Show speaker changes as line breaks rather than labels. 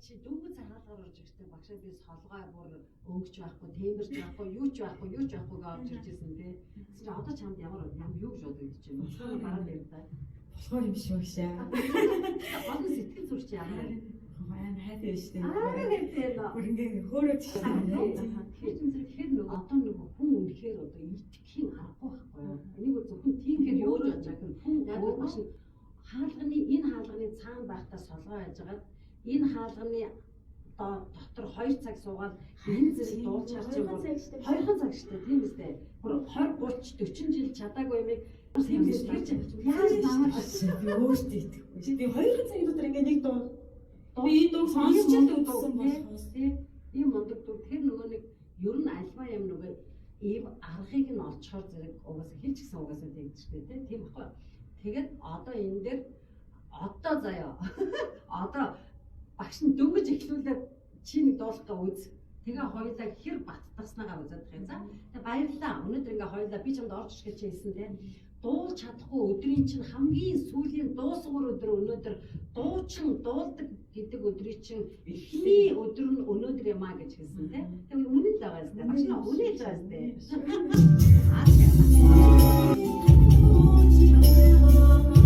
чи дөнгөж хаалгаар орж ирэхдээ багшаа би солгоо бүр өнгөч байхгүй, темирч байхгүй, юу ч байхгүй гэж орж иржсэн тий. Чи одоо чамд ямар юу гэж бодогдож байна? Болохоор бараад байв та.
Болохоор юм шиг шээ.
Одоо сэтгэл зүйч яагаад
амар хайртай шүү дээ.
хайртай нөө.
Бүр ингээ хөөрөөд шээ.
Тэгэхээр чинь тэгэхээр нөгөө одоо нөгөө хүн үнэхээр одоо итгэхийн аргагүй байхгүй юу? Энийг зөвхөн тиймхээр юу гэж бодож байгаа хүн яг маш энэ хаалганы цаана байхдаа солгоо байж байгаа. Энэ хаалганы дотор 2 цаг суугаад энэ зэрэг дуулж харж байгаа. 2 цаг шүү дээ. Тийм үстэй. Бүр 20 30 40 жил чадаагүй юм. Тийм үү? Яаж намайг
би өөртөө итгэхгүй. Би 2 цагийн дотор ингээ нэг дуу би дуу сонсч л үзсэн болохоос
тийм ийм мундаг дуу тэр нөгөө нэг ер нь альва юм нөгөө ийм аргыг нь олцохоор зэрэг угаасаа хэл ч гэсэн угаасаа тэгдэж штэ тийм баггүй. Тэгээд одоо энэ дээр одоо заяа одоо багш нь дөнгөж эхлүүлээд чи нэг дуулахтаа үз. Тэгээ хоёулаа хэр баттгаснаагаа үзээд байгаа юм за. Тэгээ баярлалаа. Өнөөдөр ингээ хоёулаа би чамд орж ирэх гэж хэлсэн тийм. Дуулж чадахгүй өдрийн чинь хамгийн сүүлийн дуусгар өдөр өнөөдөр дуучин дуулдаг гэдэг өдрийн чинь эхний өдөр нь өнөөдөр юм а гэж хэлсэн тийм. Тэгээ үнэн л байгаа юм. Багш нь үнэн л байгаа юм.